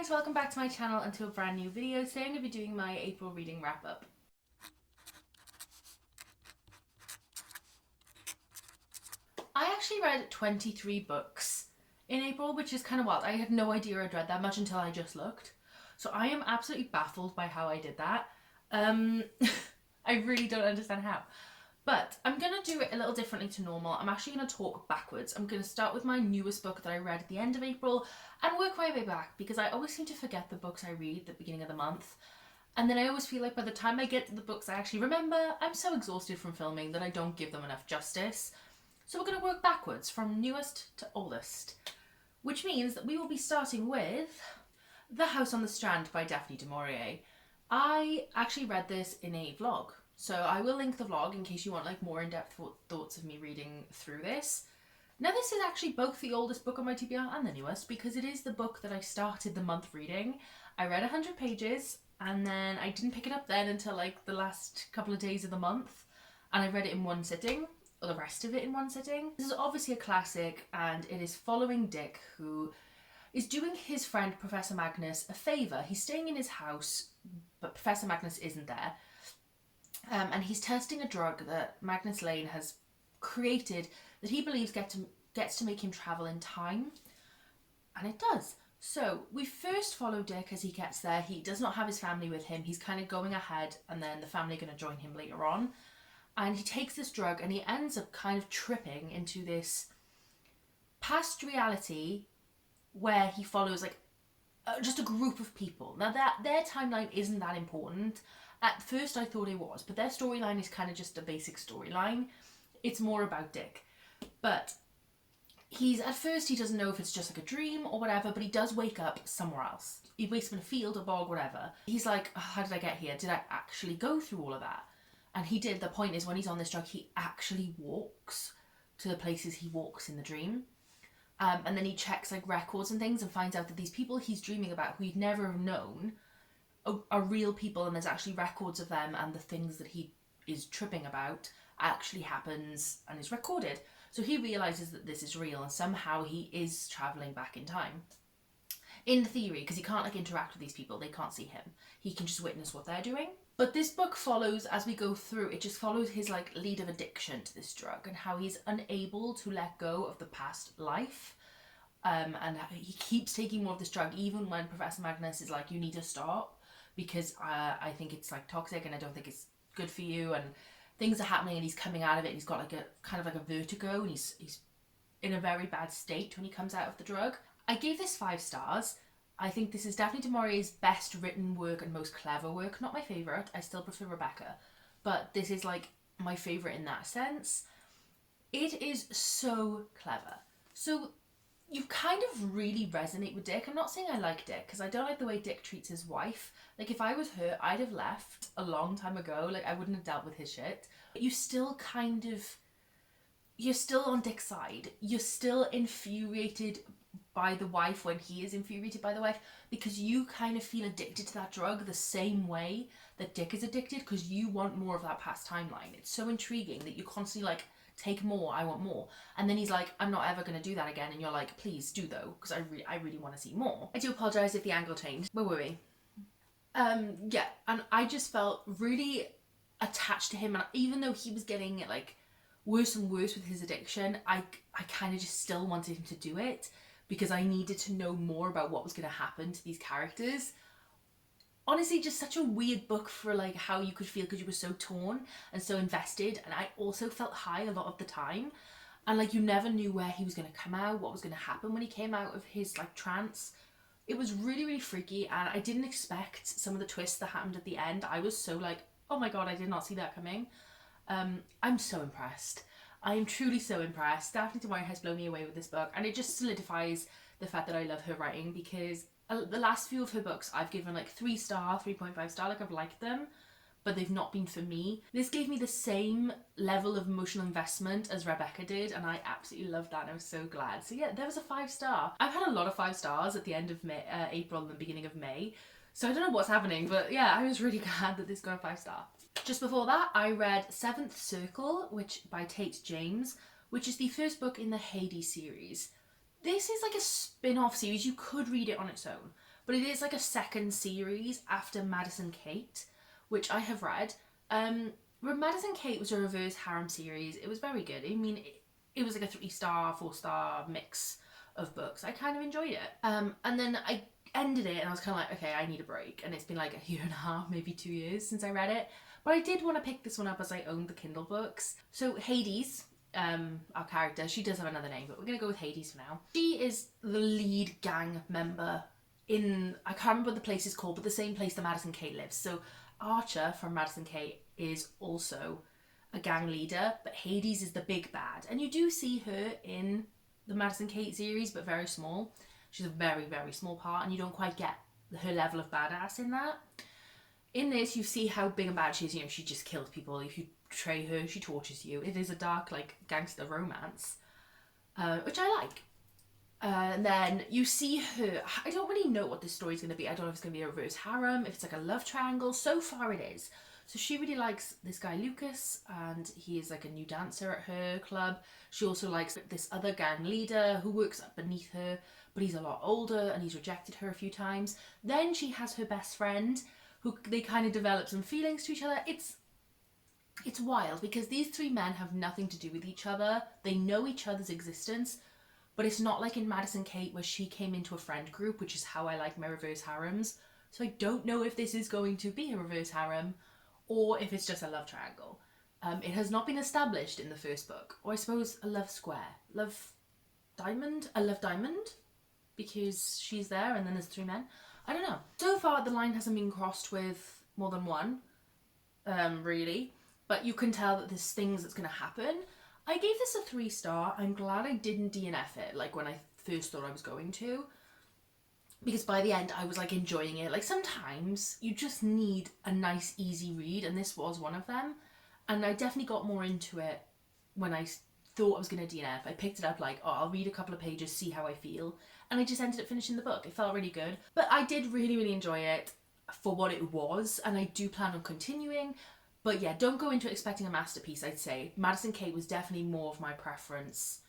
guys, welcome back to my channel and to a brand new video. Today I'm going to be doing my April reading wrap up. I actually read 23 books in April, which is kind of wild. I had no idea I'd read that much until I just looked. So I am absolutely baffled by how I did that. I really don't understand how. But I'm going to do it a little differently to normal. I'm actually going to talk backwards. I'm going to start with my newest book that I read at the end of April and work my way back, because I always seem to forget the books I read at the beginning of the month. And then I always feel like by the time I get to the books I actually remember, I'm so exhausted from filming that I don't give them enough justice. So we're going to work backwards from newest to oldest, which means that we will be starting with The House on the Strand by Daphne du Maurier. I actually read this in a vlog. So I will link the vlog in case you want like more in-depth thoughts of me reading through this. Now this is actually both the oldest book on my TBR and the newest, because it is the book that I started the month reading. I read 100 pages and then I didn't pick it up then until like the last couple of days of the month, and I read it in one sitting, or the rest of it in one sitting. This is obviously a classic, and it is following Dick, who is doing his friend Professor Magnus a favour. He's staying in his house, but Professor Magnus isn't there. And he's testing a drug that Magnus Lane has created that he believes gets to make him travel in time. And it does. So we first follow Dick as he gets there. He does not have his family with him. He's kind of going ahead, and then the family are going to join him later on. And he takes this drug and he ends up kind of tripping into this past reality where he follows like just a group of people. Now their timeline isn't that important. At first I thought it was, but their storyline is kind of just a basic storyline. It's more about Dick. But at first he doesn't know if it's just like a dream or whatever, but he does wake up somewhere else. He wakes up in a field, a bog, whatever. He's like, oh, how did I get here? Did I actually go through all of that? And he did. The point is, when he's on this drug, he actually walks to the places he walks in the dream. And then he checks like records and things and finds out that these people he's dreaming about, who he'd never have known, are real people, and there's actually records of them, and the things that he is tripping about actually happens and is recorded. So he realizes that this is real, and somehow he is traveling back in time. In theory, because he can't like interact with these people, they can't see him. He can just witness what they're doing. But this book follows, as we go through, it just follows his like lead of addiction to this drug and how he's unable to let go of the past life. And he keeps taking more of this drug, even when Professor Magnus is like, you need to stop, because I think it's like toxic and I don't think it's good for you, and things are happening and he's coming out of it and he's got like a kind of like a vertigo, and he's in a very bad state when he comes out of the drug. I gave this 5 stars. I think this is Daphne du Maurier's best written work and most clever work. Not my favourite, I still prefer Rebecca, but this is like my favourite in that sense. It is so clever. So you kind of really resonate with Dick. I'm not saying I like Dick, because I don't like the way Dick treats his wife. Like, if I was her, I'd have left a long time ago. Like, I wouldn't have dealt with his shit. But you still kind of, you're still on Dick's side. You're still infuriated by the wife when he is infuriated by the wife, because you kind of feel addicted to that drug the same way that Dick is addicted, because you want more of that past timeline. It's so intriguing that you're constantly like, take more, I want more. And then he's like, I'm not ever going to do that again. And you're like, please do though, because I really want to see more. I do apologise if the angle changed. Where were we? Yeah, and I just felt really attached to him, and even though he was getting like worse and worse with his addiction, I kind of just still wanted him to do it, because I needed to know more about what was going to happen to these characters. Honestly, just such a weird book for like how you could feel, because you were so torn and so invested, and I also felt high a lot of the time, and like you never knew where he was going to come out, what was going to happen when he came out of his like trance. It was really, really freaky, and I didn't expect some of the twists that happened at the end. I was so like, oh my god, I did not see that coming. I'm so impressed. I am truly so impressed. Daphne du Maurier has blown me away with this book, and it just solidifies the fact that I love her writing, because the last few of her books I've given like 3 star, 3.5 star, like I've liked them, but they've not been for me. This gave me the same level of emotional investment as Rebecca did, and I absolutely loved that, and I was so glad. So yeah, there was a 5 star. I've had a lot of 5 stars at the end of April and the beginning of May, so I don't know what's happening, but yeah, I was really glad that this got a 5 star. Just before that, I read Seventh Circle, by Tate James, which is the first book in the Hades series. This is like a spin-off series. You could read it on its own, but it is like a second series after Madison Kate, which I have read. Madison Kate was a reverse harem series. It was very good. I mean, it was like a 3-star, 4-star mix of books. I kind of enjoyed it. And then I ended it and I was kind of like, okay, I need a break. And it's been like a year and a half, maybe 2 years since I read it. But I did want to pick this one up as I owned the Kindle books. So Hades, our character, she does have another name, but we're going to go with Hades for now. She is the lead gang member in, I can't remember what the place is called, but the same place that Madison Kate lives. So Archer from Madison Kate is also a gang leader, but Hades is the big bad. And you do see her in the Madison Kate series, but very small. She's a very, very small part, and you don't quite get her level of badass in that. In this, you see how big and bad she is. You know, she just kills people. If you betray her, she tortures you. It is a dark, like, gangster romance, which I like. And then you see her, I don't really know what this story's going to be. I don't know if it's going to be a reverse harem, if it's like a love triangle. So far it is. So she really likes this guy Lucas, and he is like a new dancer at her club. She also likes this other gang leader who works up beneath her, but he's a lot older and he's rejected her a few times. Then she has her best friend who they kind of develop some feelings to each other. It's wild because these three men have nothing to do with each other. They know each other's existence, but it's not like in Madison Kate where she came into a friend group, which is how I like my reverse harems. So I don't know if this is going to be a reverse harem or if it's just a love triangle. It has not been established in the first book. Or I suppose a love square. Love diamond? A love diamond? Because she's there and then there's three men. I don't know. So far the line hasn't been crossed with more than one, really. But you can tell that there's things that's going to happen. I gave this a 3-star. I'm glad I didn't DNF it, like when I first thought I was going to. Because by the end, I was like enjoying it. Like sometimes you just need a nice, easy read, and this was one of them. And I definitely got more into it when I thought I was going to DNF. I picked it up like, oh, I'll read a couple of pages, see how I feel. And I just ended up finishing the book. It felt really good. But I did really, really enjoy it for what it was, and I do plan on continuing. But yeah, don't go into it expecting a masterpiece, I'd say. Madison Kate was definitely more of my preference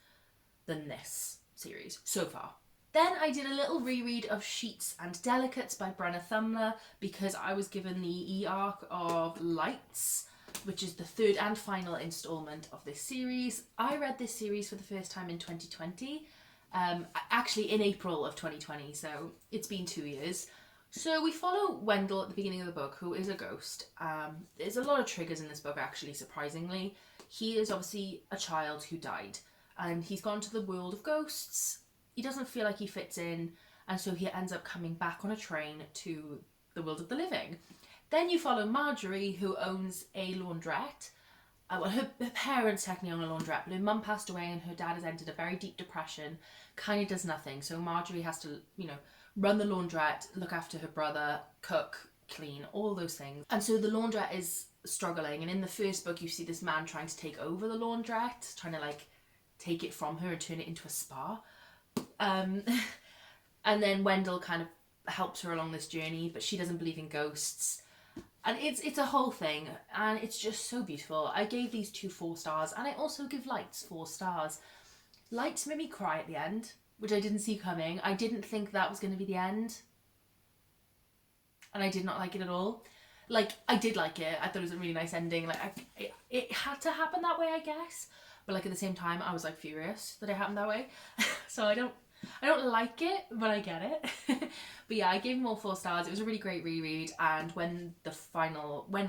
than this series so far. Then I did a little reread of Sheets and Delicates by Brenna Thumler because I was given the e-arc of Lights, which is the third and final instalment of this series. I read this series for the first time in 2020, actually in April of 2020, so it's been 2 years. So we follow Wendell at the beginning of the book, who is a ghost. There's a lot of triggers in this book, actually, surprisingly. He is obviously a child who died, and he's gone to the world of ghosts. He doesn't feel like he fits in, and so he ends up coming back on a train to the world of the living. Then you follow Marjorie, who owns a laundrette. Well, her parents technically own a laundrette, but her mum passed away and her dad has entered a very deep depression, kind of does nothing. So Marjorie has to, run the laundrette, look after her brother, cook, clean, all those things. And so the laundrette is struggling, and in the first book you see this man trying to take over the laundrette, trying to take it from her and turn it into a spa. And then Wendell kind of helps her along this journey, but she doesn't believe in ghosts. And it's a whole thing, and it's just so beautiful. I gave these 2 4 stars, and I also give Lights 4 stars. Lights made me cry at the end, which I didn't see coming. I didn't think that was going to be the end, and I did not like it at all. I did like it. I thought it was a really nice ending. It had to happen that way, I guess. But at the same time, I was furious that it happened that way. So I don't like it, but I get it. But yeah, I gave them all 4 stars. It was a really great reread, and when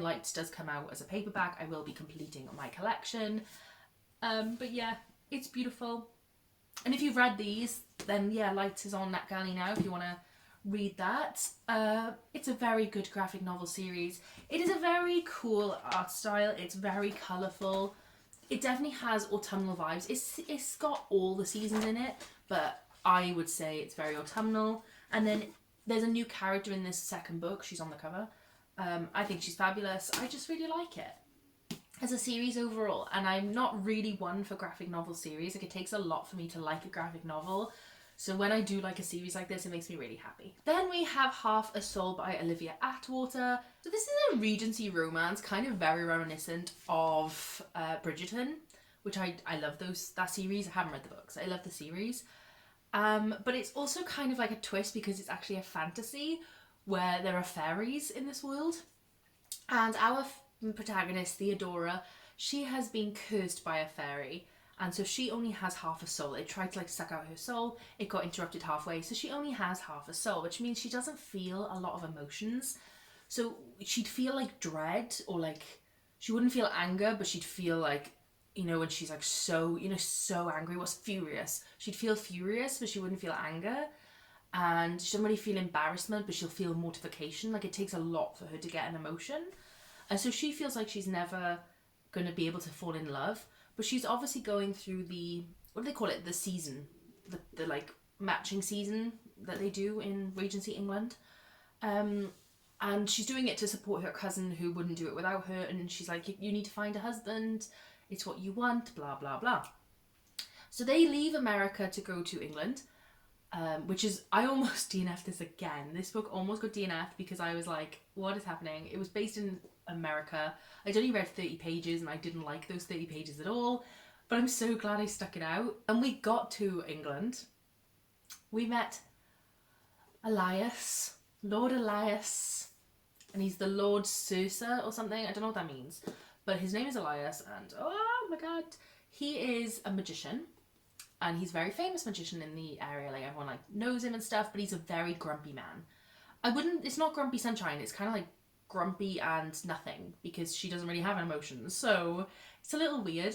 Lights does come out as a paperback, I will be completing my collection. But yeah, it's beautiful. And if you've read these, then yeah, Lights is on NetGalley now if you want to read that. It's a very good graphic novel series. It is a very cool art style. It's very colourful. It definitely has autumnal vibes. It's got all the seasons in it, but I would say it's very autumnal. And then there's a new character in this second book. She's on the cover. I think she's fabulous. I just really like it as a series overall. And I'm not really one for graphic novel series. It takes a lot for me to like a graphic novel. So when I do like a series like this, it makes me really happy. Then we have Half a Soul by Olivia Atwater. So this is a Regency romance, kind of very reminiscent of Bridgerton, which I love that series. I haven't read the books. I love the series. But it's also kind of like a twist because it's actually a fantasy where there are fairies in this world. And our protagonist, Theodora, she has been cursed by a fairy. And so she only has half a soul. It tried to like suck out her soul. It got interrupted halfway. So she only has half a soul, which means she doesn't feel a lot of emotions. So she'd feel like dread, or like, she wouldn't feel anger, but she'd feel like, you know, when she's like so, you know, so angry, was furious. She'd feel furious, but she wouldn't feel anger. And she doesn't really feel embarrassment, but she'll feel mortification. Like, it takes a lot for her to get an emotion. And so she feels like she's never going to be able to fall in love. But she's obviously going through the, what do they call it? The season. The like matching season that they do in Regency England. And she's doing it to support her cousin who wouldn't do it without her. And she's like, you need to find a husband. It's what you want, blah, blah, blah. So they leave America to go to England. Which is, I almost DNF'd this again. This book almost got DNF'd because I was like, what is happening? It was based in America. I'd only read 30 pages and I didn't like those 30 pages at all. But I'm so glad I stuck it out. And we got to England. We met Elias, Lord Elias. And he's the Lord Sursa or something. I don't know what that means. But his name is Elias and oh my god. He is a magician. And he's a very famous magician in the area, like everyone like knows him and stuff, but he's a very grumpy man. It's not grumpy sunshine, it's kind of like grumpy and nothing, because she doesn't really have emotions, so it's a little weird.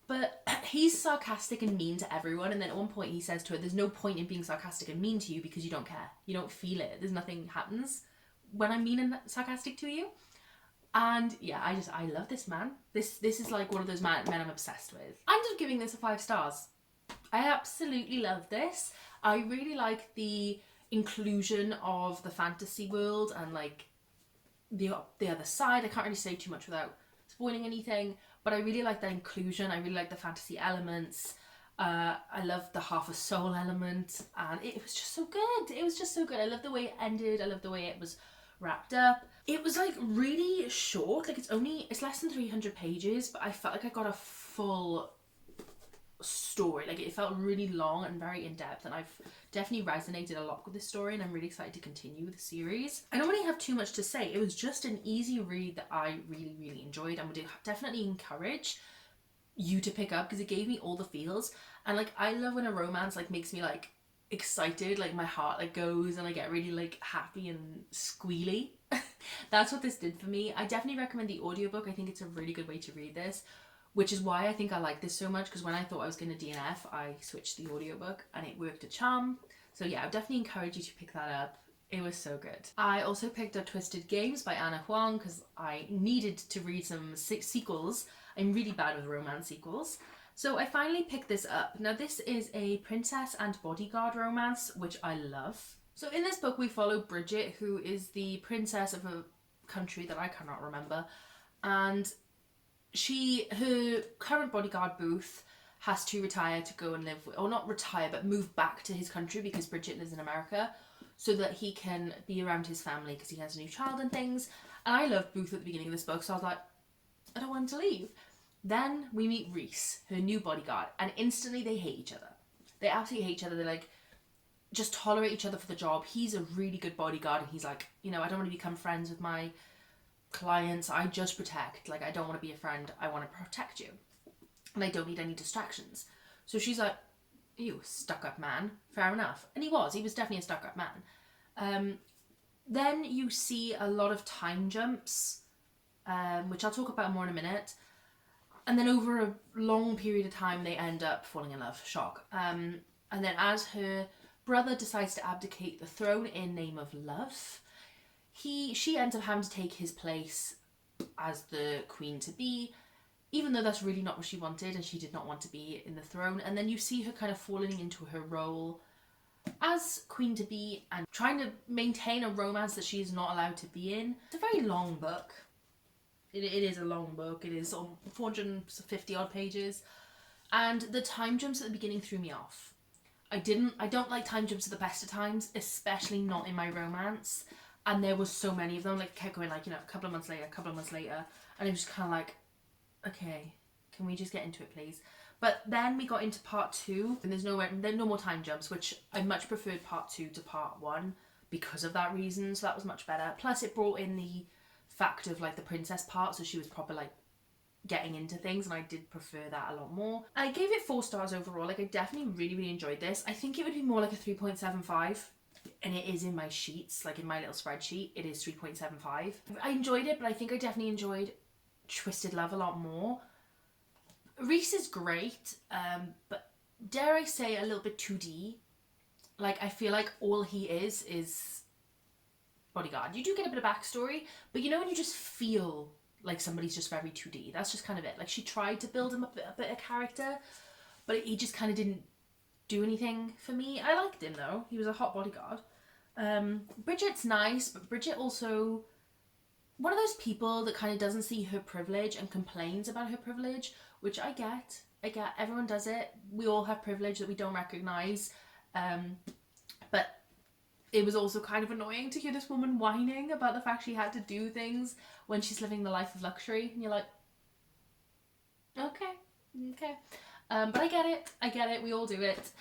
But he's sarcastic and mean to everyone, and then at one point he says to her, there's no point in being sarcastic and mean to you because you don't care. You don't feel it. There's nothing happens when I'm mean and sarcastic to you. And yeah, I love this man. This is like one of those men I'm obsessed with. I ended up giving this a 5 stars. I absolutely love this. I really like the inclusion of the fantasy world and like the other side. I can't really say too much without spoiling anything, but I really like that inclusion. I really like the fantasy elements. I love the half a soul element, and it was just so good. It was just so good. I love the way it ended. I love the way it was wrapped up. It was like really short. Like it's less than 300 pages, but I felt like I got a full story. Like, it felt really long and very in-depth, and I've definitely resonated a lot with this story, and I'm really excited to continue the series. I don't really have too much to say. It was just an easy read that I really enjoyed, and would definitely encourage you to pick up, because it gave me all the feels. And like, I love when a romance like makes me like excited, like my heart like goes and I get really like happy and squealy. That's what this did for me. I definitely recommend the audiobook. I think it's a really good way to read this, which is why I think I like this so much, because when I thought I was going to DNF, I switched the audiobook and it worked a charm. So yeah, I would definitely encourage you to pick that up. It was so good. I also picked up Twisted Games by Anna Huang because I needed to read some sequels. I'm really bad with romance sequels. So I finally picked this up. Now this is a princess and bodyguard romance, which I love. So in this book we follow Bridget, who is the princess of a country that I cannot remember. And her current bodyguard Booth has to retire to go and live with, or not retire, but move back to his country because Bridget lives in America, so that he can be around his family because he has a new child and things. And I loved Booth at the beginning of this book, so I was like, I don't want him to leave. Then we meet Reese, her new bodyguard, and instantly they hate each other. They absolutely hate each other. They're like, just tolerate each other for the job. He's a really good bodyguard, and he's like, you know, I don't want to become friends with my clients. I just protect. Like, I don't want to be a friend. I want to protect you. And I don't need any distractions. So she's like, you stuck-up man. Fair enough. And he was definitely a stuck-up man. Then you see a lot of time jumps, which I'll talk about more in a minute. And then over a long period of time, they end up falling in love. Shock. And then as her brother decides to abdicate the throne in name of love, she ends up having to take his place as the queen-to-be, even though that's really not what she wanted, and she did not want to be in the throne. And then you see her kind of falling into her role as queen-to-be and trying to maintain a romance that she is not allowed to be in. It's a very long book. It is a long book. It is 450 odd pages. And the time jumps at the beginning threw me off. I don't like time jumps at the best of times, especially not in my romance. And there was so many of them, like, kept going, like, you know, a couple of months later, and it was just kind of like, okay, can we just get into it, please? But then we got into part 2, and there's no more time jumps, which I much preferred part 2 to part 1 because of that reason, so that was much better. Plus it brought in the fact of like the princess part, so she was proper like getting into things, and I did prefer that a lot more. I gave it 4 stars overall. Like I definitely really enjoyed this. I think it would be more like a 3.75, and it is in my sheets, like in my little spreadsheet it is 3.75. I enjoyed it, but I think I definitely enjoyed Twisted Love a lot more. Reese is great, but dare I say a little bit 2D. Like I feel like all he is bodyguard. You do get a bit of backstory, but you know when you just feel like somebody's just very 2D, that's just kind of it. Like she tried to build him a bit of character, but he just kind of didn't do anything for me. I liked him though. He was a hot bodyguard. Bridget's nice, but Bridget also one of those people that kind of doesn't see her privilege and complains about her privilege, which I get. Everyone does it. We all have privilege that we don't recognise. But it was also kind of annoying to hear this woman whining about the fact she had to do things when she's living the life of luxury. And you're like, okay. But I get it. We all do it.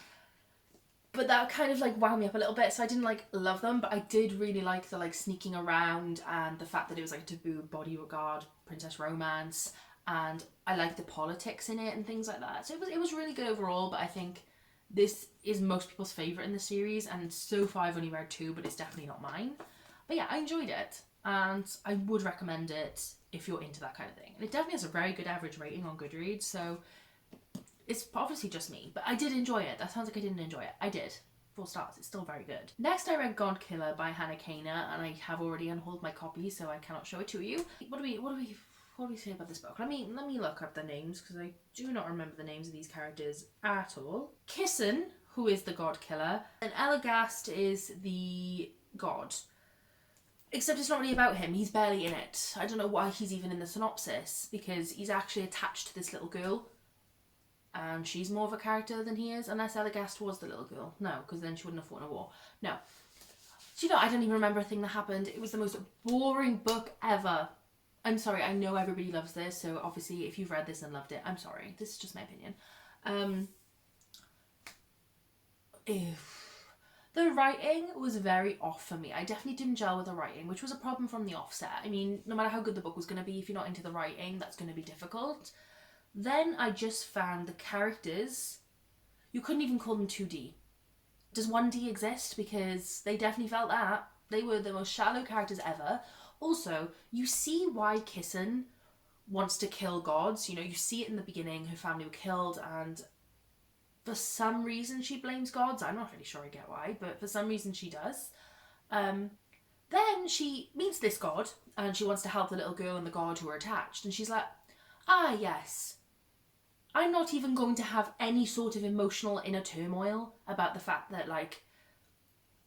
But that kind of like wound me up a little bit, so I didn't like love them, but I did really like the like sneaking around and the fact that it was like a taboo bodyguard princess romance, and I liked the politics in it and things like that. So it was really good overall, but I think this is most people's favourite in the series, and so far I've only read 2, but it's definitely not mine. But yeah, I enjoyed it, and I would recommend it if you're into that kind of thing. And it definitely has a very good average rating on Goodreads, so it's obviously just me, but I did enjoy it. That sounds like I didn't enjoy it. I did. 4 stars. It's still very good. Next I read God Killer by Hannah Kana, and I have already unhauled my copy, so I cannot show it to you. What do we say about this book? Let me look up the names, because I do not remember the names of these characters at all. Kissin, who is the God Killer, and Elagast is the god. Except it's not really about him. He's barely in it. I don't know why he's even in the synopsis, because he's actually attached to this little girl. And she's more of a character than he is, unless Elagast was the little girl. No, because then she wouldn't have fought in a war. No. Do you know, I don't even remember a thing that happened. It was the most boring book ever. I'm sorry, I know everybody loves this, so obviously if you've read this and loved it, I'm sorry. This is just my opinion. The writing was very off for me. I definitely didn't gel with the writing, which was a problem from the offset. I mean, no matter how good the book was going to be, if you're not into the writing, that's going to be difficult. Then I just found the characters, you couldn't even call them 2D. Does 1D exist? Because they definitely felt that. They were the most shallow characters ever. Also, you see why Kissin wants to kill gods. You know, you see it in the beginning, her family were killed, and for some reason she blames gods. I'm not really sure I get why, but for some reason she does. Then she meets this god, and she wants to help the little girl and the god who are attached, and she's like, ah yes, I'm not even going to have any sort of emotional inner turmoil about the fact that, like,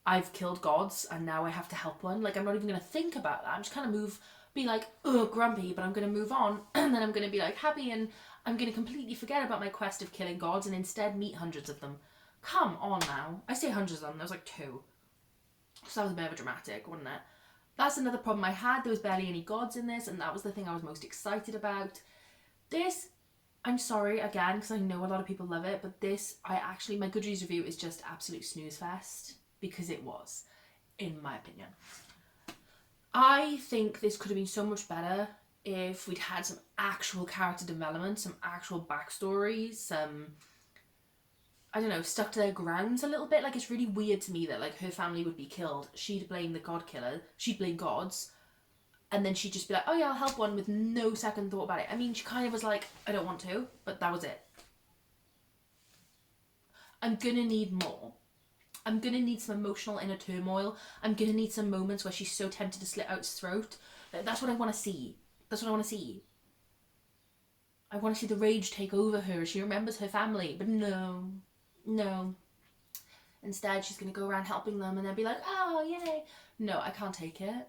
I've killed gods and now I have to help one. Like, I'm not even going to think about that. I'm just kind of be like, oh, grumpy, but I'm going to move on. And then I'm going to be like happy, and I'm going to completely forget about my quest of killing gods and instead meet hundreds of them. Come on now. I say hundreds of them. There was like 2. So that was a bit of a dramatic, wasn't it? That's another problem I had. There was barely any gods in this, and that was the thing I was most excited about. This, I'm sorry again, because I know a lot of people love it, but this, my Goodreads review is just absolute snooze fest, because it was, in my opinion. I think this could have been so much better if we'd had some actual character development, some actual backstories, some, I don't know, stuck to their grounds a little bit. Like, it's really weird to me that, like, her family would be killed, she'd blame the god killer, she'd blame gods, and then she'd just be like, oh yeah, I'll help one, with no second thought about it. I mean, she kind of was like, I don't want to, but that was it. I'm gonna need more. I'm gonna need some emotional inner turmoil. I'm gonna need some moments where she's so tempted to slit out his throat. That's what I want to see. That's what I want to see. I want to see the rage take over her. She remembers her family, but no. Instead, she's gonna go around helping them and then be like, oh, yay. No, I can't take it.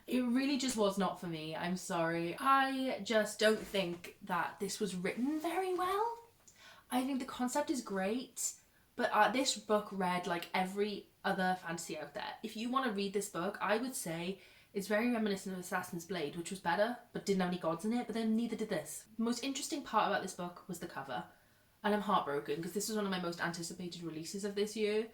It really just was not for me. I'm sorry. I just don't think that this was written very well. I think the concept is great, but this book read like every other fantasy out there. If you want to read this book, I would say It's very reminiscent of Assassin's Blade, which was better, but didn't have any gods in it, but then neither did this. The most interesting part about this book was the cover. And I'm heartbroken because this was one of my most anticipated releases of this year,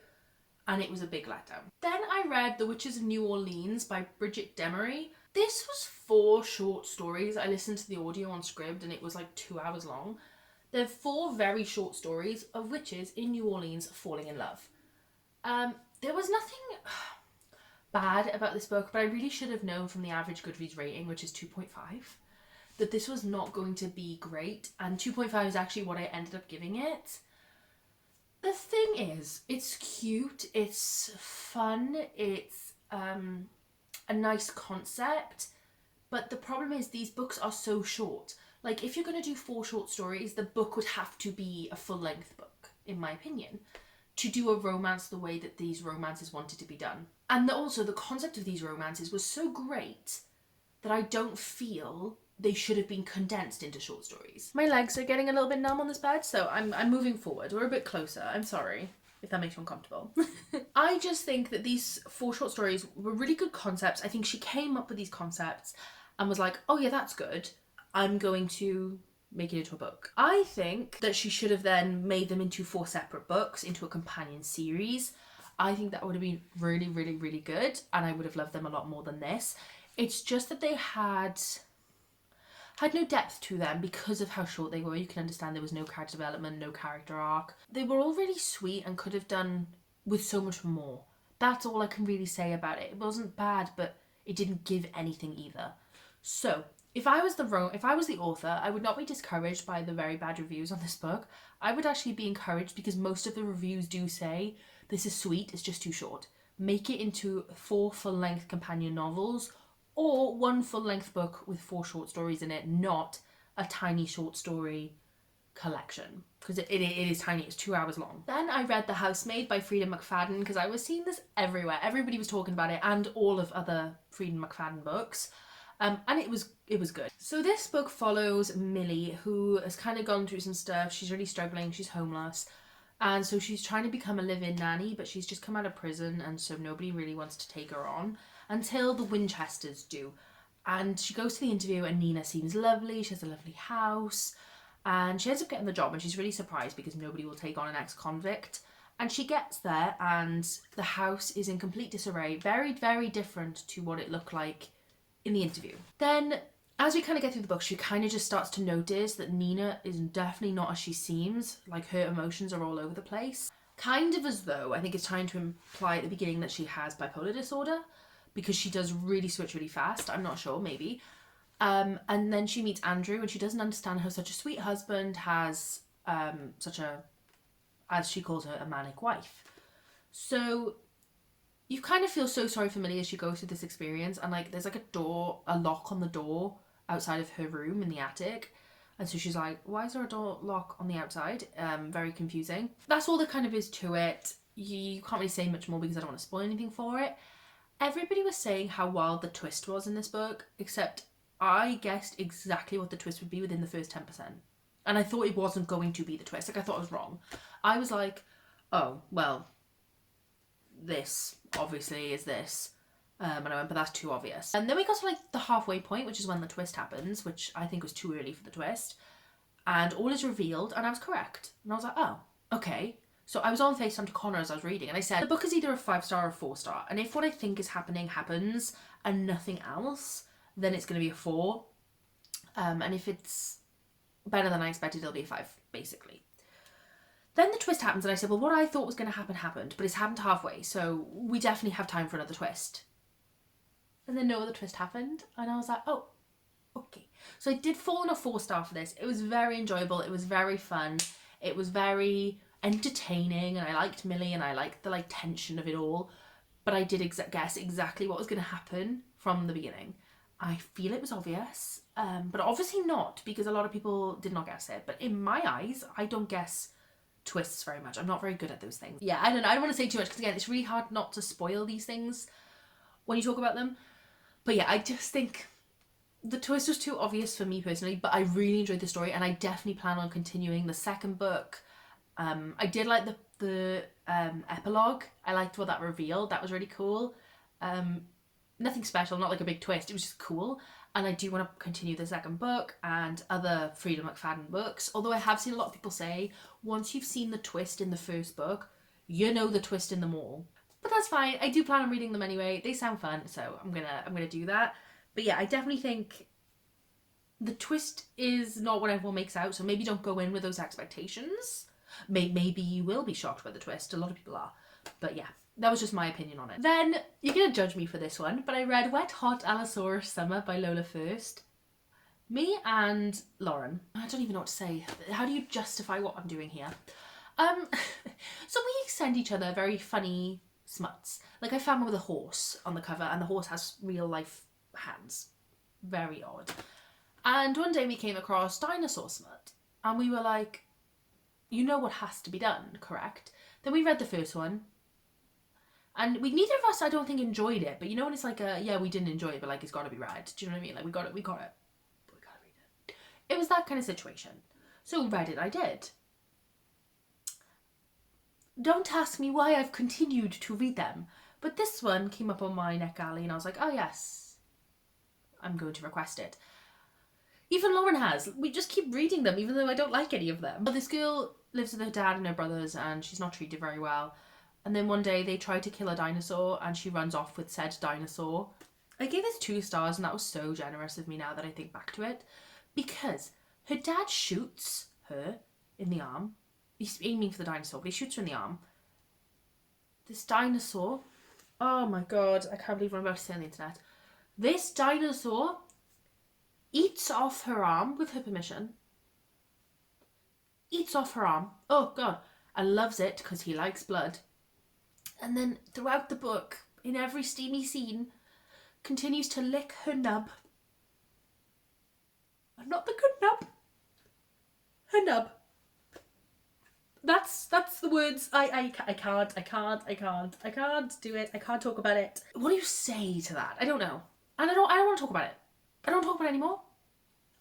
and it was a big letdown. Then I read The Witches of New Orleans by Bridget Demery. This was 4 short stories. I listened to the audio on Scribd and it was like 2 hours long. They're 4 very short stories of witches in New Orleans falling in love. There was nothing bad about this book, but I really should have known from the average Goodreads rating, which is 2.5, that this was not going to be great, and 2.5 is actually what I ended up giving it. The thing is, it's cute, it's fun, it's a nice concept, but the problem is these books are so short. Like, if you're going to do 4 short stories, the book would have to be a full-length book, in my opinion, to do a romance the way that these romances wanted to be done. And also, the concept of these romances was so great that I don't feel they should have been condensed into short stories. My legs are getting a little bit numb on this bed, so I'm moving forward. We're a bit closer. I'm sorry if that makes you uncomfortable. I just think that these 4 short stories were really good concepts. I think she came up with these concepts and was like, oh yeah, that's good. I'm going to make it into a book. I think that she should have then made them into 4 separate books, into a companion series. I think that would have been really, really, really good, and I would have loved them a lot more than this. It's just that they had no depth to them because of how short they were. You can understand there was no character development, no character arc. They were all really sweet and could have done with so much more. That's all I can really say about it. It wasn't bad, but it didn't give anything either. So, if I was the author, I would not be discouraged by the very bad reviews on this book. I would actually be encouraged because most of the reviews do say, this is sweet, it's just too short. Make it into 4 full-length companion novels, or 1 full-length book with 4 short stories in it, not a tiny short story collection. Because it is tiny, it's 2 hours long. Then I read The Housemaid by Freida McFadden because I was seeing this everywhere. Everybody was talking about it, and all of other Freida McFadden books. And it was good. So this book follows Millie, who has kind of gone through some stuff. She's really struggling, she's homeless. And so she's trying to become a live-in nanny, but she's just come out of prison, and so nobody really wants to take her on until the Winchesters do. And she goes to the interview and Nina seems lovely, she has a lovely house, and she ends up getting the job, and she's really surprised because nobody will take on an ex-convict. And she gets there and the house is in complete disarray, very, very different to what it looked like in the interview. Then, as we kind of get through the book, she kind of just starts to notice that Nina is definitely not as she seems. Like, her emotions are all over the place. Kind of as though, I think it's trying to imply at the beginning that she has bipolar disorder, because she does really switch really fast. I'm not sure, maybe. And then she meets Andrew and she doesn't understand how such a sweet husband has such a, as she calls her, a manic wife. So you kind of feel so sorry for Millie as she goes through this experience, and like there's like a lock on the door outside of her room in the attic, and so she's like, why is there a door lock on the outside? Very confusing. That's all there kind of is to it. You can't really say much more because I don't want to spoil anything for it. Everybody was saying how wild the twist was in this book, except I guessed exactly what the twist would be within the first 10%. And I thought it wasn't going to be the twist. Like, I thought I was wrong. I was like, oh, well, this obviously is this. And I went, but that's too obvious. And then we got to like the halfway point, which is when the twist happens, which I think was too early for the twist. And all is revealed, and I was correct. And I was like, oh, okay. So I was on FaceTime to Connor as I was reading, and I said, the book is either a 5-star or a 4-star. And if what I think is happening happens and nothing else, then it's going to be a 4. And if it's better than I expected, it'll be a 5, basically. Then the twist happens, and I said, well, what I thought was going to happen happened, but it's happened halfway, so we definitely have time for another twist. And then no other twist happened, and I was like, oh, okay. So I did fall on a 4-star for this. It was very enjoyable, it was very fun, it was very entertaining, and I liked Millie, and I liked the like tension of it all, but I did guess exactly what was going to happen from the beginning. I feel it was obvious, but obviously not, because a lot of people did not guess it. But in my eyes, I don't guess twists very much. I'm not very good at those things. Yeah, I don't know. I don't want to say too much because, again, it's really hard not to spoil these things when you talk about them. But yeah, I just think the twist was too obvious for me personally, but I really enjoyed the story, and I definitely plan on continuing the second book. I did like the epilogue. I liked what that revealed. That was really cool. nothing special, not like a big twist. It was just cool. And I do want to continue the second book and other Freedom McFadden books. Although I have seen a lot of people say, once you've seen the twist in the first book, you know the twist in them all. But that's fine. I do plan on reading them anyway. They sound fun, so I'm gonna do that. But yeah, I definitely think the twist is not what everyone makes out, so maybe don't go in with those expectations. Maybe you will be shocked by the twist. A lot of people are. But yeah, that was just my opinion on it. Then, you're going to judge me for this one, but I read Wet Hot Allosaurus Summer by Lola first. Me and Lauren, I don't even know what to say. How do you justify what I'm doing here? So we send each other very funny smuts. Like, I found one with a horse on the cover, and the horse has real life hands. Very odd. And one day we came across dinosaur smut, and we were like, you know what has to be done, correct? Then we read the first one, and neither of us, I don't think, enjoyed it. But you know when it's like, yeah, we didn't enjoy it, but like it's got to be read. Do you know what I mean? Like we got it. We gotta read it. It was that kind of situation. So read it, I did. Don't ask me why I've continued to read them, but this one came up on my NetGalley, and I was like, oh yes, I'm going to request it. Even Lauren has. We just keep reading them, even though I don't like any of them. But this girl lives with her dad and her brothers, and she's not treated very well. And then one day they try to kill a dinosaur, and she runs off with said dinosaur. I gave this 2 stars, and that was so generous of me now that I think back to it. Because her dad shoots her in the arm. He's aiming for the dinosaur, but he shoots her in the arm. This dinosaur... Oh my god, I can't believe what I'm about to say on the internet. This dinosaur eats off her arm with her permission. Eats off her arm. Oh god. And loves it because he likes blood. And then throughout the book, in every steamy scene, continues to lick her nub. And not the good nub. Her nub. That's the words. I can't do it. I can't talk about it. What do you say to that? I don't know. And I don't want to talk about it. I don't talk about it anymore.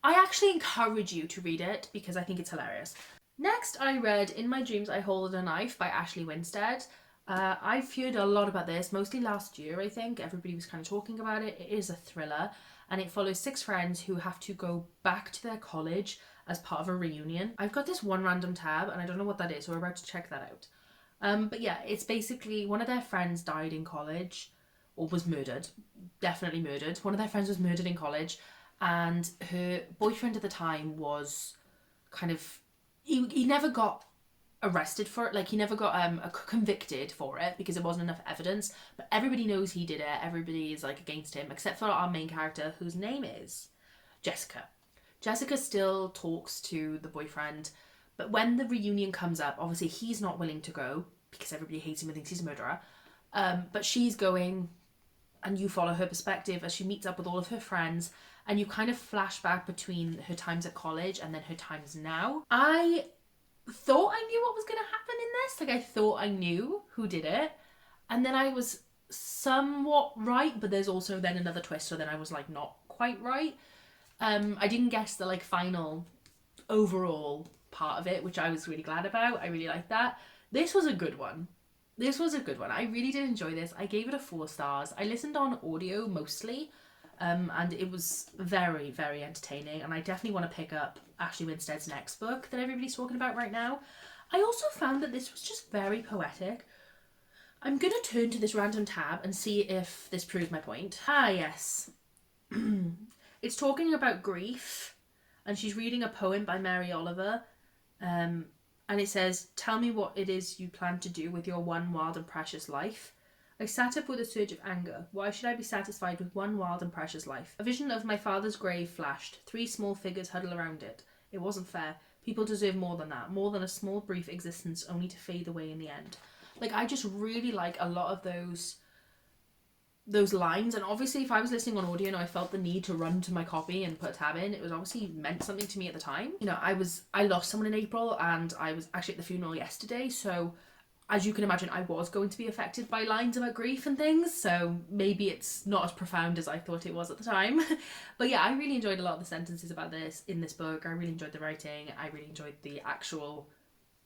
I actually encourage you to read it because I think it's hilarious. Next, I read In My Dreams I Hold a Knife by Ashley Winstead. I've heard a lot about this, mostly last year, I think. Everybody was kind of talking about it. It is a thriller, and it follows 6 friends who have to go back to their college as part of a reunion. I've got this one random tab, and I don't know what that is, so we're about to check that out. But yeah, it's basically one of their friends died in college, or was murdered. Definitely murdered. One of their friends was murdered in college, and her boyfriend at the time was kind of... He never got arrested for it, like he never got convicted for it because there wasn't enough evidence, but everybody knows he did it. Everybody is like against him except for our main character, whose name is Jessica. Jessica still talks to the boyfriend, but when the reunion comes up, obviously he's not willing to go because everybody hates him and thinks he's a murderer, but she's going, and you follow her perspective as she meets up with all of her friends, and you kind of flash back between her times at college and then her times now. I thought I knew what was going to happen in this. Like, I thought I knew who did it. And then I was somewhat right, but there's also then another twist, so then I was, like, not quite right. I didn't guess the, like, final overall part of it, which I was really glad about. I really liked that. This was a good one. I really did enjoy this. I gave it a 4 stars. I listened on audio mostly, and it was very, very entertaining, and I definitely want to pick up Ashley Winstead's next book that everybody's talking about right now. I also found that this was just very poetic. I'm going to turn to this random tab and see if this proves my point. Ah, yes. It's talking about grief, and she's reading a poem by Mary Oliver, and it says, "Tell me what it is you plan to do with your one wild and precious life. I sat up with a surge of anger. Why should I be satisfied with one wild and precious life? A vision of my father's grave flashed. 3 small figures huddle around it. It wasn't fair. People deserve more than that. More than a small brief existence only to fade away in the end." Like, I just really like a lot of those lines, and obviously if I was listening on audio and I felt the need to run to my copy and put a tab in, it was obviously meant something to me at the time. You know, I lost someone in April, and I was actually at the funeral yesterday, so as you can imagine, I was going to be affected by lines about grief and things, so maybe it's not as profound as I thought it was at the time. But yeah, I really enjoyed a lot of the sentences about this in this book. I really enjoyed the writing. I really enjoyed the actual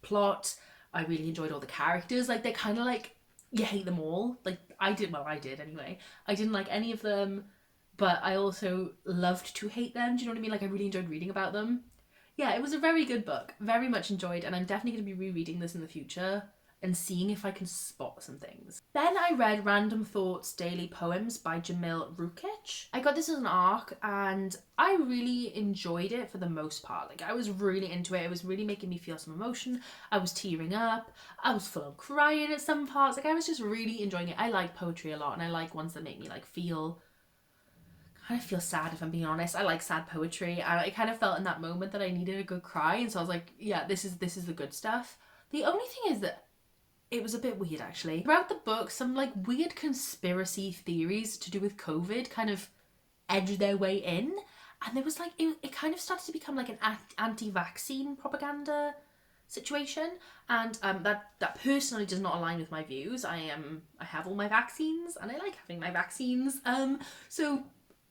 plot. I really enjoyed all the characters. Like, they're kind of like you hate them all. Like, I did anyway. I didn't like any of them, but I also loved to hate them. Do you know what I mean? Like, I really enjoyed reading about them. Yeah, it was a very good book. Very much enjoyed, and I'm definitely going to be rereading this in the future and seeing if I can spot some things. Then I read Random Thoughts Daily Poems by Jamil Rukic. I got this as an ARC and I really enjoyed it for the most part. Like, I was really into it. It was really making me feel some emotion. I was tearing up. I was full on crying at some parts. Like, I was just really enjoying it. I like poetry a lot, and I like ones that make me like feel, kind of feel sad, if I'm being honest. I like sad poetry, and I kind of felt in that moment that I needed a good cry, and so I was like, yeah, this is the good stuff. The only thing is that it was a bit weird, actually. Throughout the book, some like weird conspiracy theories to do with COVID kind of edged their way in, and there was like, it kind of started to become like an anti-vaccine propaganda situation, and that personally does not align with my views. I have all my vaccines, and I like having my vaccines. So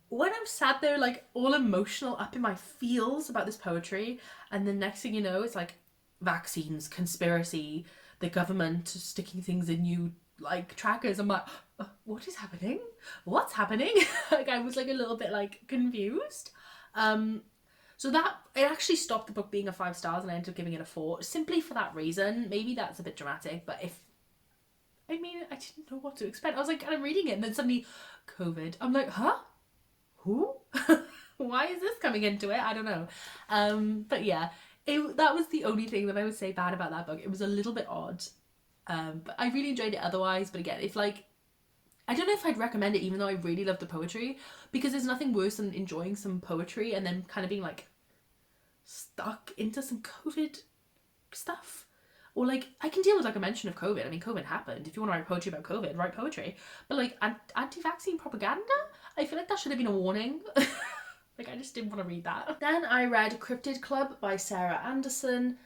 when I'm sat there like all emotional, up in my feels about this poetry, and the next thing you know, it's like vaccines, conspiracy, the government sticking things in you like trackers. I'm like, what is happening? What's happening? Like, I was like a little bit like confused. So that, it actually stopped the book being a 5 stars, and I ended up giving it a 4, simply for that reason. Maybe that's a bit dramatic, but I didn't know what to expect. I was like kind of reading it, and then suddenly COVID. I'm like, huh? Who? Why is this coming into it? I don't know. But yeah, that was the only thing that I would say bad about that book. It was a little bit odd. But I really enjoyed it otherwise. But again, if like, I don't know if I'd recommend it, even though I really love the poetry, because there's nothing worse than enjoying some poetry and then kind of being like stuck into some COVID stuff. Or like, I can deal with like a mention of COVID. I mean, COVID happened. If you want to write poetry about COVID, write poetry. But like, anti-vaccine propaganda? I feel like that should have been a warning. Like, I just didn't want to read that. Then I read Cryptid Club by Sarah Anderson.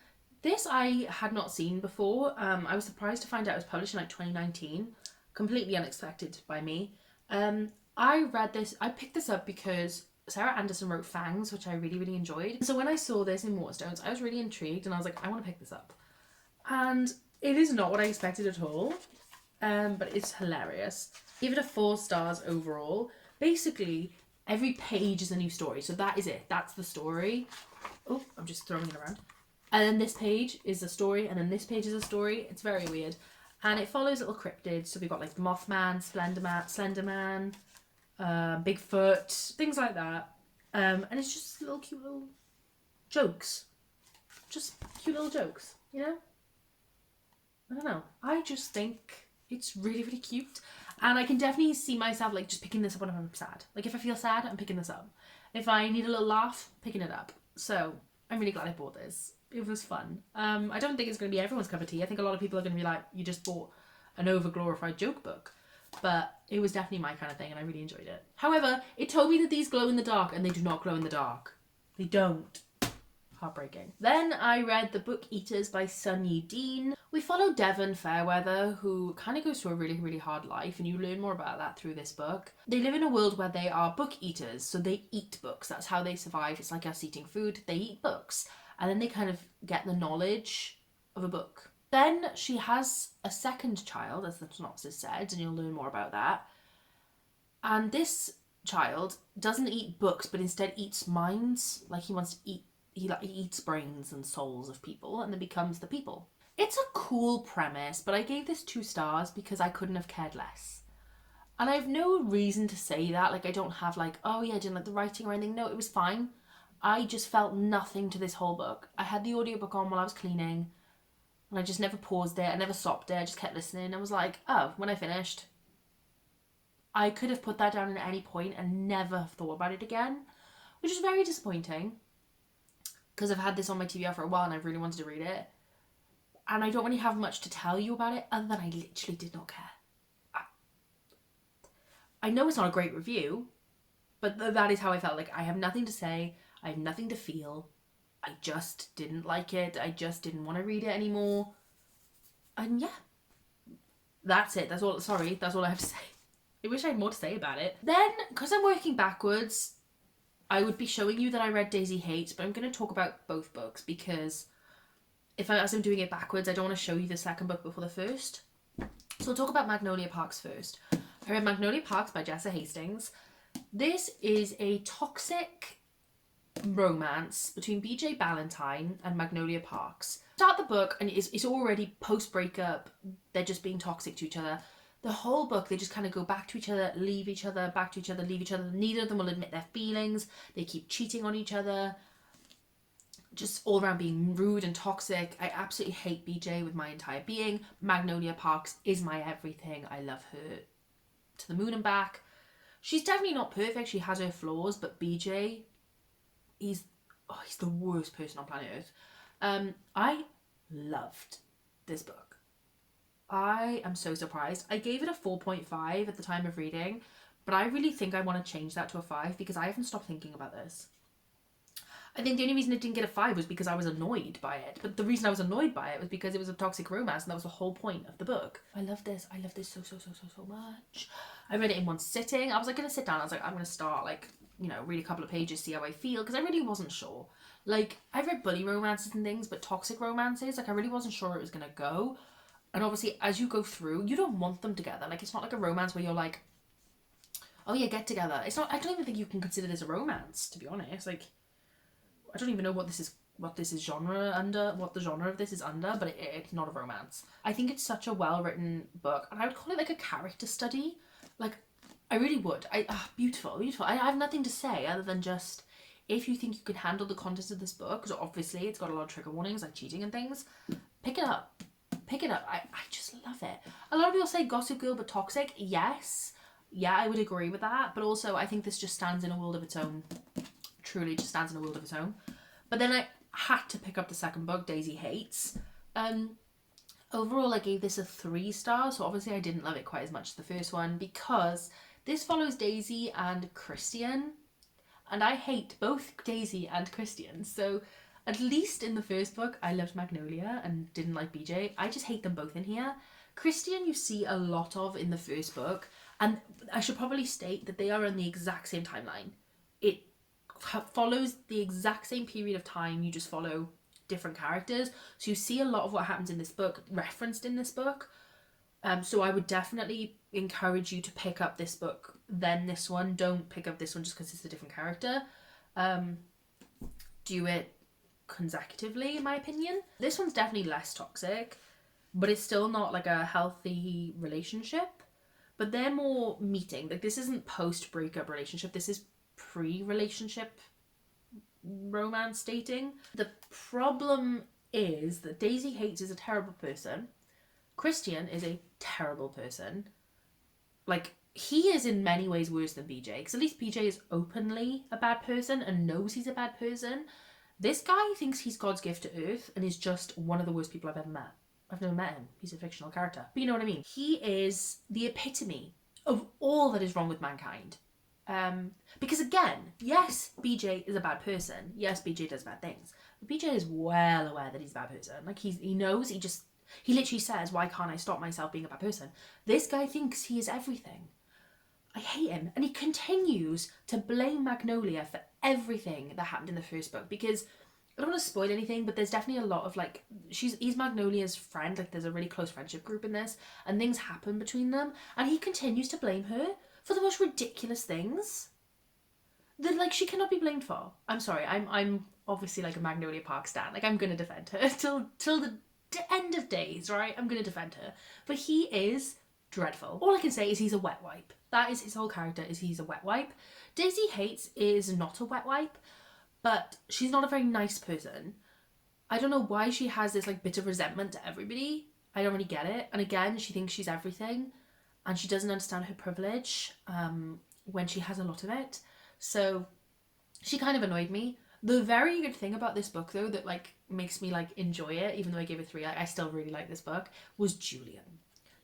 This I had not seen before. I was surprised to find out it was published in like 2019. Completely unexpected by me. I picked this up because Sarah Anderson wrote Fangs, which I really, really enjoyed. So when I saw this in Waterstones, I was really intrigued, and I was like, I want to pick this up. And it is not what I expected at all, but it's hilarious. Give it a 4 stars overall. Basically, every page is a new story, so that is it. That's the story. Oh, I'm just throwing it around. And then this page is a story, and then this page is a story. It's very weird. And it follows little cryptids. So we've got like the Mothman, Slenderman, Bigfoot, things like that. And it's just little cute little jokes. Just cute little jokes, you know? I don't know. I just think it's really, really cute. And I can definitely see myself like just picking this up when I'm sad. Like, if I feel sad, I'm picking this up. If I need a little laugh, picking it up. So I'm really glad I bought this. It was fun. I don't think it's going to be everyone's cup of tea. I think a lot of people are going to be like, you just bought an over-glorified joke book. But it was definitely my kind of thing, and I really enjoyed it. However, it told me that these glow in the dark, and they do not glow in the dark. They don't. Heartbreaking. Then I read The Book Eaters by Sunny Dean. We follow Devon Fairweather, who kind of goes through a really, really hard life, and you learn more about that through this book. They live in a world where they are book eaters, so they eat books. That's how they survive. It's like us eating food. They eat books, and then they kind of get the knowledge of a book. Then she has a second child, as the synopsis said, and you'll learn more about that. And this child doesn't eat books, but instead eats minds. Like, he wants to eat, he eats brains and souls of people, and then becomes the people. It's a cool premise, but I gave this 2 stars because I couldn't have cared less. And I have no reason to say that. Like, I don't have like, oh yeah, I didn't like the writing or anything. No, it was fine. I just felt nothing to this whole book. I had the audiobook on while I was cleaning, and I just never paused it. I never stopped it. I just kept listening. I was like, oh, when I finished, I could have put that down at any point and never have thought about it again, which is very disappointing because I've had this on my TBR for a while and I really wanted to read it. And I don't really have much to tell you about it other than I literally did not care. I know it's not a great review, but that is how I felt. Like, I have nothing to say. I have nothing to feel. I just didn't like it. I just didn't want to read it anymore. And yeah, that's it. That's all I have to say. I wish I had more to say about it. Then, because I'm working backwards, I would be showing you that I read Daisy Hate, but I'm going to talk about both books because as I'm doing it backwards, I don't want to show you the second book before the first. So we'll talk about Magnolia Parks first. I read Magnolia Parks by Jessa Hastings. This is a toxic romance between BJ Ballantyne and Magnolia Parks. Start the book and it's already post-breakup. They're just being toxic to each other. The whole book, they just kind of go back to each other, leave each other, back to each other, leave each other. Neither of them will admit their feelings. They keep cheating on each other. Just all around being rude and toxic. I absolutely hate BJ with my entire being. Magnolia Parks is my everything. I love her to the moon and back. She's definitely not perfect. She has her flaws, but BJ, he's the worst person on planet Earth. I loved this book. I am so surprised. I gave it a 4.5 at the time of reading, but I really think I want to change that to a 5 because I haven't stopped thinking about this. I think the only reason it didn't get a 5 was because I was annoyed by it. But the reason I was annoyed by it was because it was a toxic romance, and that was the whole point of the book. I love this. I love this so much. I read it in one sitting. I was like going to sit down. I was like, I'm going to start read a couple of pages, see how I feel, because I really wasn't sure. Like, I read bully romances and things, but toxic romances, I really wasn't sure it was going to go. And obviously, as you go through, you don't want them together. Like, it's not like a romance where you're like, oh yeah, get together. It's not. I don't even think you can consider this a romance, to be honest. Like, I don't even know what this is what the genre of this is under, but it's not a romance. I think it's such a well-written book, and I would call it like a character study. Like, I really would. Beautiful. I have nothing to say other than just, if you think you can handle the contents of this book, because obviously it's got a lot of trigger warnings like cheating and things, pick it up. I just love it. A lot of people say Gossip Girl but toxic. Yes. Yeah, I would agree with that. But also, I think this just stands in a world of its own. Truly just stands in a world of its own. But then I had to pick up the second book, Daisy Hates. Overall, I gave this a 3 stars. So obviously I didn't love it quite as much as the first one, because this follows Daisy and Christian. And I hate both Daisy and Christian. So at least in the first book, I loved Magnolia and didn't like BJ. I just hate them both in here. Christian you see a lot of in the first book. And I should probably state that they are in the exact same timeline. It follows the exact same period of time. You just follow different characters. So you see a lot of what happens in this book referenced in this book. So I would definitely encourage you to pick up this book, then this one. Don't pick up this one just because it's a different character. Do it consecutively, in my opinion. This one's definitely less toxic, but it's still not like a healthy relationship. But they're more meeting. Like, this isn't post-breakup relationship. This is pre-relationship romance dating. The problem is that Daisy Hates is a terrible person. Christian is a terrible person. Like, he is in many ways worse than BJ, because at least BJ is openly a bad person and knows he's a bad person. This guy thinks he's God's gift to Earth and is just one of the worst people I've ever met. I've never met him. He's a fictional character. But you know what I mean? He is the epitome of all that is wrong with mankind. Because again, yes, BJ is a bad person. Yes, BJ does bad things. But BJ is well aware that he's a bad person. Like, he knows, he literally says, why can't I stop myself being a bad person? This guy thinks he is everything. I hate him. And he continues to blame Magnolia for everything that happened in the first book, because I don't want to spoil anything, but there's definitely a lot of, like, he's Magnolia's friend. Like, there's a really close friendship group in this, and things happen between them, and he continues to blame her for the most ridiculous things that, like, she cannot be blamed for. I'm sorry, I'm obviously like a Magnolia Parks stan. Like, I'm gonna defend her till the end of days, right? I'm gonna defend her. But he is dreadful. All I can say is he's a wet wipe. That is his whole character, is he's a wet wipe. Daisy Hates is not a wet wipe, but she's not a very nice person. I don't know why she has this, like, bit of resentment to everybody. I don't really get it. And again, she thinks she's everything, and she doesn't understand her privilege when she has a lot of it. So she kind of annoyed me. The very good thing about this book, though, that, like, makes me, like, enjoy it, even though I gave it 3, I still really like this book, was Julian.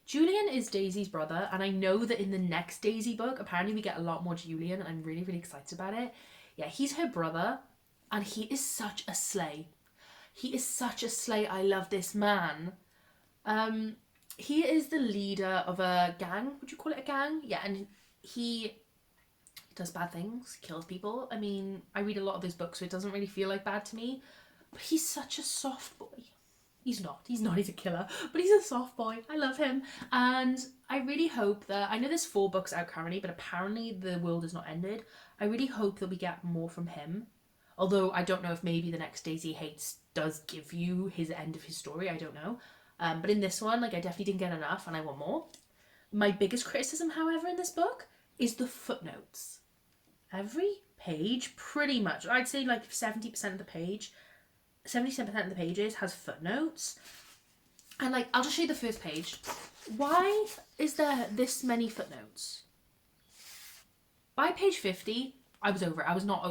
Julian is Daisy's brother, and I know that in the next Daisy book, apparently we get a lot more Julian, and I'm really, really excited about it. Yeah, he's her brother, and he is such a slay. He is such a slay. I love this man. He is the leader of a gang. Would you call it a gang? Yeah, and he does bad things, kills people. I mean, I read a lot of his books, so it doesn't really feel like bad to me. But he's such a soft boy. He's not, he's a killer, but he's a soft boy. I love him. And I really hope that, I know there's 4 books out currently, but apparently the world is not ended. I really hope that we get more from him. Although I don't know if maybe the next Daisy Hates does give you his end of his story, I don't know. But in this one, like, I definitely didn't get enough and I want more. My biggest criticism, however, in this book is the footnotes. Every page, pretty much, I'd say like 70% of the page, 77% of the pages has footnotes. And like, I'll just show you the first page. Why is there this many footnotes? By page 50, I was over it. I was not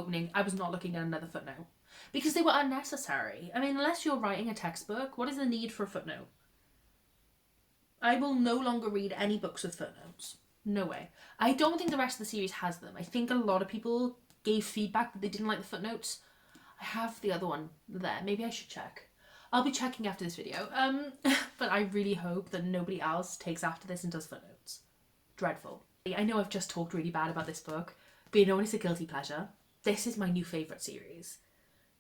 looking at another footnote. Because they were unnecessary. I mean, unless you're writing a textbook, what is the need for a footnote? I will no longer read any books with footnotes. No way. I don't think the rest of the series has them. I think a lot of people gave feedback that they didn't like the footnotes. I have the other one there. Maybe I should check. I'll be checking after this video. But I really hope that nobody else takes after this and does footnotes. Dreadful. I know I've just talked really bad about this book, but you know when it's a guilty pleasure? This is my new favourite series.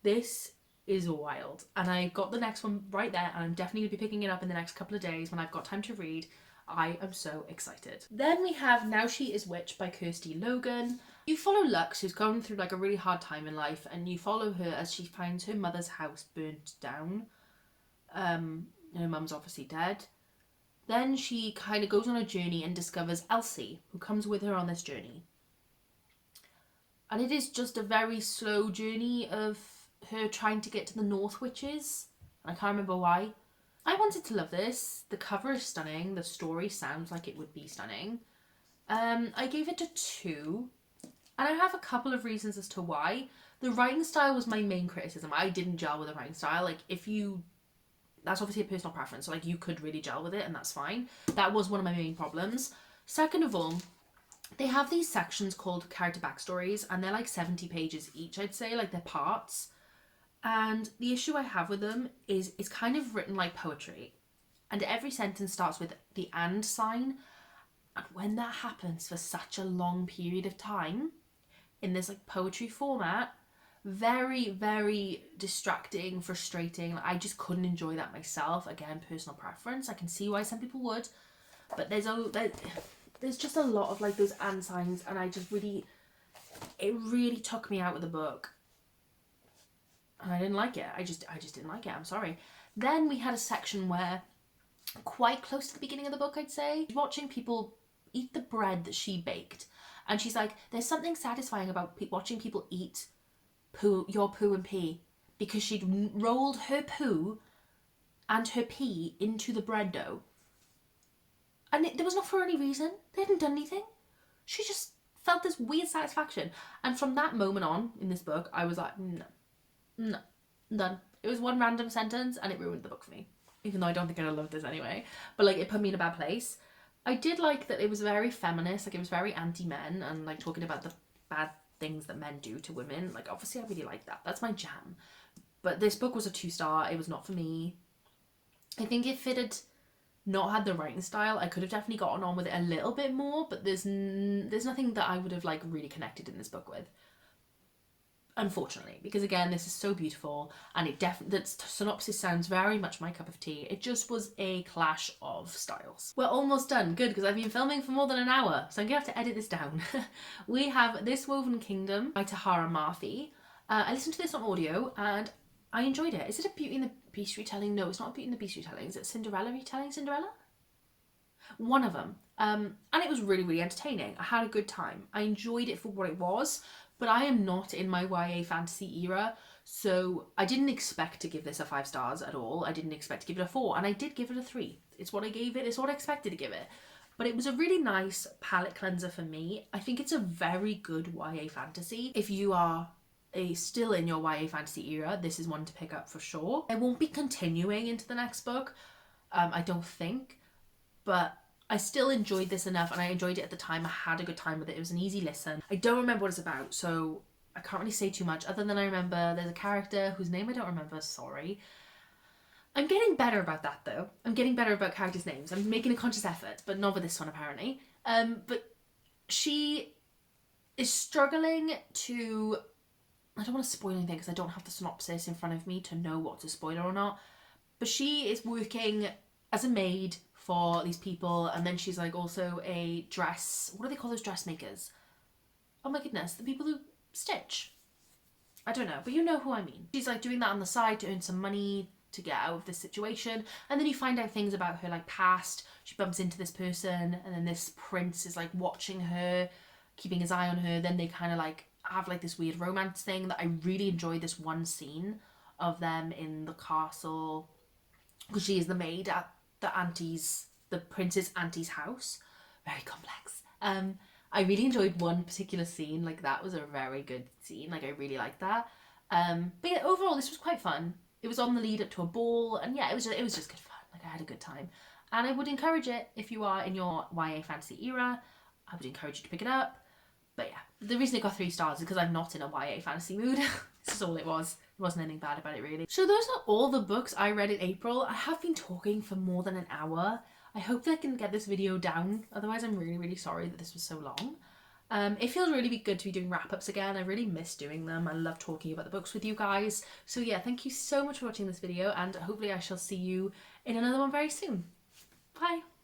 This is wild. And I got the next one right there, and I'm definitely going to be picking it up in the next couple of days when I've got time to read. I am so excited. Then we have Now She Is Witch by Kirsty Logan. You follow Lux, who's going through like a really hard time in life, and you follow her as she finds her mother's house burnt down. Her mum's obviously dead. Then she kind of goes on a journey and discovers Elsie, who comes with her on this journey. And it is just a very slow journey of her trying to get to the North Witches. I can't remember why. I wanted to love this. The cover is stunning. The story sounds like it would be stunning. I gave it a 2. And I have a couple of reasons as to why. The writing style was my main criticism. I didn't gel with the writing style. Like, that's obviously a personal preference. So, like, you could really gel with it and that's fine. That was one of my main problems. Second of all, they have these sections called character backstories. And they're like 70 pages each, I'd say. Like, they're parts. And the issue I have with them is it's kind of written like poetry. And every sentence starts with the and sign. And when that happens for such a long period of time, in this like poetry format, very, very distracting, frustrating. I just couldn't enjoy that myself. Again, personal preference. I can see why some people would. But there's just a lot of like those and signs. And it really took me out of the book. And I didn't like it. I just didn't like it. I'm sorry. Then we had a section where, quite close to the beginning of the book, I'd say, watching people eat the bread that she baked. And she's like, there's something satisfying about watching people eat your poo and pee. Because she'd rolled her poo and her pee into the bread dough. And there was not for any reason. They hadn't done anything. She just felt this weird satisfaction. And from that moment on in this book, I was like, no, done. It was one random sentence and it ruined the book for me. Even though I don't think I'd love this anyway. But like, it put me in a bad place. I did like that it was very feminist. Like, it was very anti-men and like talking about the bad things that men do to women. Like, obviously I really like that. That's my jam. But this book was a 2-star. It was not for me. I think if it had not had the writing style, I could have definitely gotten on with it a little bit more. But there's nothing that I would have like really connected in this book with. Unfortunately, because again, this is so beautiful and the synopsis sounds very much my cup of tea. It just was a clash of styles. We're almost done. Good, because I've been filming for more than an hour, so I'm gonna have to edit this down. We have This Woven Kingdom by Tahara Murphy. I listened to this on audio and I enjoyed it. Is it a Beauty and the Beast retelling? No, it's not a Beauty and the Beast retelling. Is it Cinderella retelling? Cinderella? One of them. And it was really, really entertaining. I had a good time. I enjoyed it for what it was. But I am not in my YA fantasy era, so I didn't expect to give this a 5 stars at all. I didn't expect to give it a 4, and I did give it a 3. It's what I gave it. It's what I expected to give it. But it was a really nice palette cleanser for me. I think it's a very good YA fantasy. If you are still in your YA fantasy era, this is one to pick up for sure. I won't be continuing into the next book, I don't think, but I still enjoyed this enough, and I enjoyed it at the time. I had a good time with it. It was an easy listen. I don't remember what it's about, so I can't really say too much other than I remember there's a character whose name I don't remember, sorry. I'm getting better about that though. I'm getting better about characters' names. I'm making a conscious effort, but not with this one apparently. But she is struggling I don't want to spoil anything because I don't have the synopsis in front of me to know what's a spoiler or not. But she is working as a maid for these people, and then she's like also a dress, what do they call those dressmakers? Oh my goodness, the people who stitch. I don't know, but you know who I mean. She's like doing that on the side to earn some money to get out of this situation, and then you find out things about her like past. She bumps into this person, and then this prince is like watching her, keeping his eye on her. Then they kind of like have like this weird romance thing that I really enjoyed. This one scene of them in the castle, because she is the maid at the prince's auntie's house. Very complex. I really enjoyed one particular scene. Like that was a very good scene. Like I really liked that. But yeah, overall this was quite fun. It was on the lead up to a ball, and yeah, it was just good fun. Like I had a good time, and I would encourage it if you are in your YA fantasy era. I would encourage you to pick it up. But yeah, the reason it got 3 stars is because I'm not in a YA fantasy mood. This is all it was. There wasn't anything bad about it really. So those are all the books I read in April. I have been talking for more than an hour. I hope that I can get this video down. Otherwise, I'm really, really sorry that this was so long. It feels really good to be doing wrap-ups again. I really miss doing them. I love talking about the books with you guys. So yeah, thank you so much for watching this video, and hopefully I shall see you in another one very soon. Bye!